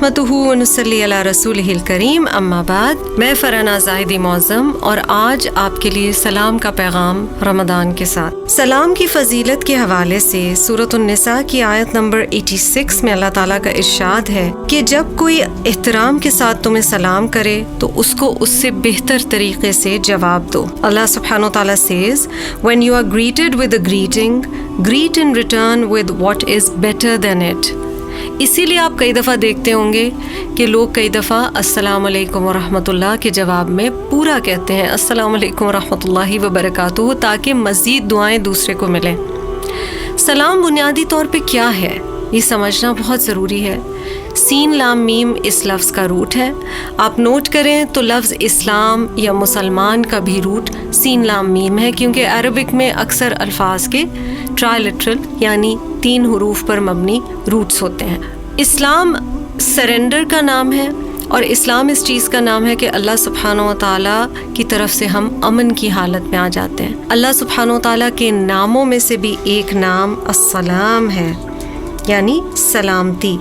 نحمدہ ونصلی علی رسولہ الکریم اما بعد. میں فرحانہ زاہدی معظم اور آج آپ کے لیے سلام کا پیغام رمضان کے ساتھ. سلام کی فضیلت کے حوالے سے سورۃ النساء کی آیت نمبر 86 میں اللہ تعالیٰ کا ارشاد ہے کہ جب کوئی احترام کے ساتھ تمہیں سلام کرے تو اس کو اس سے بہتر طریقے سے جواب دو. اللہ سبحانہ و تعالیٰ says, when you are greeted with a greeting, greet in return with what is better than it. اسی لیے آپ کئی دفعہ دیکھتے ہوں گے کہ لوگ کئی دفعہ السلام علیکم ورحمۃ اللہ کے جواب میں پورا کہتے ہیں السلام علیکم ورحمۃ اللہ وبرکاتہ تاکہ مزید دعائیں دوسرے کو ملیں. سلام بنیادی طور پہ کیا ہے یہ سمجھنا بہت ضروری ہے. سین لام میم اس لفظ کا روٹ ہے. آپ نوٹ کریں تو لفظ اسلام یا مسلمان کا بھی روٹ سین لام میم ہے کیونکہ عربک میں اکثر الفاظ کے ٹرائلٹرل یعنی 3 حروف پر مبنی روٹس ہوتے ہیں. اسلام سرنڈر کا نام ہے اور اسلام اس چیز کا نام ہے کہ اللہ سبحانہ و تعالیٰ کی طرف سے ہم امن کی حالت میں آ جاتے ہیں. اللہ سبحانہ و تعالیٰ کے ناموں میں سے بھی ایک نام السلام ہے یعنی سلامتی.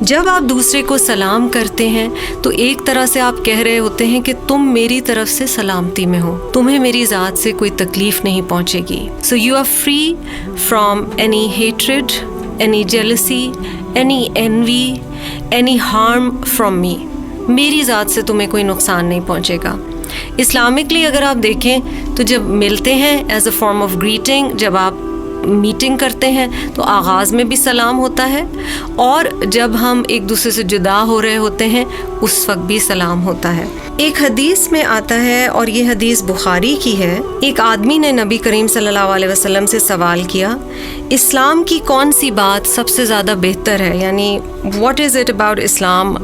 جب آپ دوسرے کو سلام کرتے ہیں تو ایک طرح سے آپ کہہ رہے ہوتے ہیں کہ تم میری طرف سے سلامتی میں ہو, تمہیں میری ذات سے کوئی تکلیف نہیں پہنچے گی. So you are free from any hatred, any jealousy, any envy, any harm from me. میری ذات سے تمہیں کوئی نقصان نہیں پہنچے گا. اسلامکلی اگر آپ دیکھیں تو جب ملتے ہیں as a form of greeting, جب آپ میٹنگ کرتے ہیں تو آغاز میں بھی سلام ہوتا ہے اور جب ہم ایک دوسرے سے جدا ہو رہے ہوتے ہیں اس وقت بھی سلام ہوتا ہے. ایک حدیث میں آتا ہے اور یہ حدیث بخاری کی ہے. ایک آدمی نے نبی کریم صلی اللہ علیہ وسلم سے سوال کیا اسلام کی کون سی بات سب سے زیادہ بہتر ہے, یعنی what is it about Islam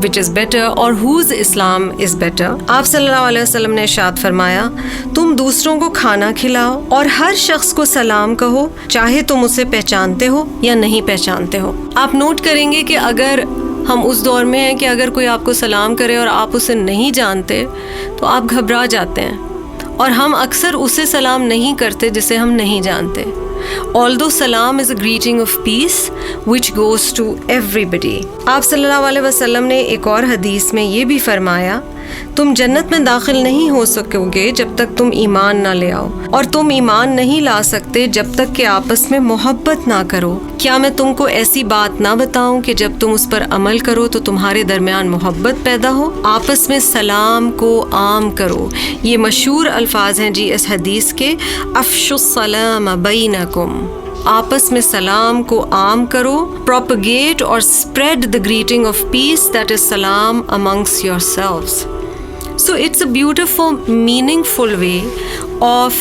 which is better or whose Islam is better. آپ صلی اللہ علیہ وسلم نے ارشاد فرمایا تم دوسروں کو کھانا کھلاؤ اور ہر شخص کو سلام کہو چاہے تم اسے پہچانتے ہو یا نہیں پہچانتے ہو. آپ نوٹ کریں گے کہ اگر ہم اس دور میں ہیں کہ اگر کوئی آپ کو سلام کرے اور آپ اسے نہیں جانتے تو آپ گھبرا جاتے ہیں اور ہم اکثر اسے سلام نہیں کرتے جسے ہم نہیں جانتے. Although salam is a greeting of peace which goes to everybody. آپ صلی اللہ علیہ وسلم نے ایک اور حدیث میں یہ بھی فرمایا تم جنت میں داخل نہیں ہو سکو گے جب تک تم ایمان نہ لے آؤ اور تم ایمان نہیں لا سکتے جب تک کہ آپس میں محبت نہ کرو. کیا میں تم کو ایسی بات نہ بتاؤں کہ جب تم اس پر عمل کرو تو تمہارے درمیان محبت پیدا ہو. آپس میں سلام کو عام کرو. یہ مشہور الفاظ ہیں جی اس حدیث کے, افشوا السلام بینکم, آپس میں سلام کو عام کرو. پروپگیٹ اور spread the greeting of peace that is salam amongst yourselves. So it's a beautiful, meaningful way of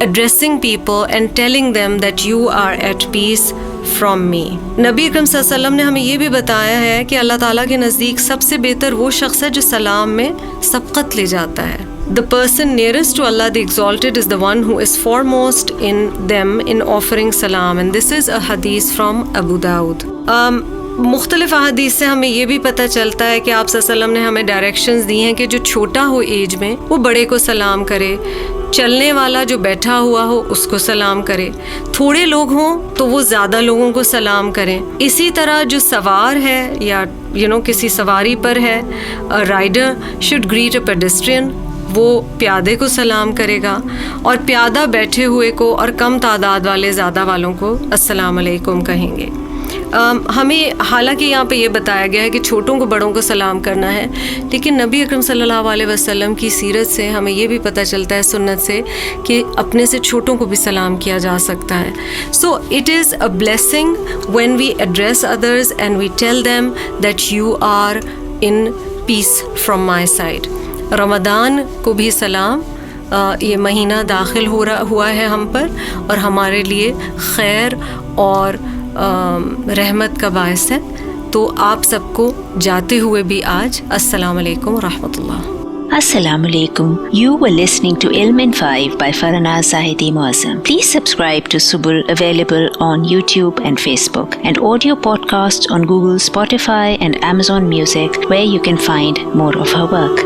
addressing people and telling them that you are at peace from me. نبی اکرم صلی اللہ علیہ وسلم نے ہمیں یہ بھی بتایا ہے کہ اللہ تعالیٰ کے نزدیک سب سے بہتر وہ شخص ہے جو سلام میں سبقت لے جاتا ہے. The person nearest to Allah the Exalted is the one who is foremost in them in offering salam, and this is a hadith from Abu Dawud. مختلف احادیث سے ہمیں یہ بھی پتہ چلتا ہے کہ آپ صلی اللہ علیہ وسلم نے ہمیں ڈائریکشنز دی ہیں کہ جو چھوٹا ہو ایج میں وہ بڑے کو سلام کرے, چلنے والا جو بیٹھا ہوا ہو اس کو سلام کرے, تھوڑے لوگ ہوں تو وہ زیادہ لوگوں کو سلام کریں. اسی طرح جو سوار ہے یا کسی سواری پر ہے, rider should greet a pedestrian, وہ پیادے کو سلام کرے گا اور پیادہ بیٹھے ہوئے کو اور کم تعداد والے زیادہ والوں کو السلام علیکم کہیں گے. ہمیں حالانکہ یہاں پہ یہ بتایا گیا ہے کہ چھوٹوں کو بڑوں کو سلام کرنا ہے, لیکن نبی اکرم صلی اللہ علیہ وسلم کی سیرت سے ہمیں یہ بھی پتہ چلتا ہے سنت سے کہ اپنے سے چھوٹوں کو بھی سلام کیا جا سکتا ہے. So it is a blessing when we address others and we tell them that you are in peace from my side. Ramzan کو بھی سلام, یہ مہینہ داخل ہوا ہے ہم پر اور ہمارے لیے خیر اور رحمت کا باعث ہے. تو آپ سب کو جاتے ہوئے بھی آج السلام علیکم ورحمۃ اللہ. Assalamu alaikum. You were listening to Ilm in 5 by Farhana Zahidi Muazzam. Please subscribe to Subul, available on YouTube and Facebook, and audio podcasts on Google, Spotify and Amazon Music, where you can find more of her work.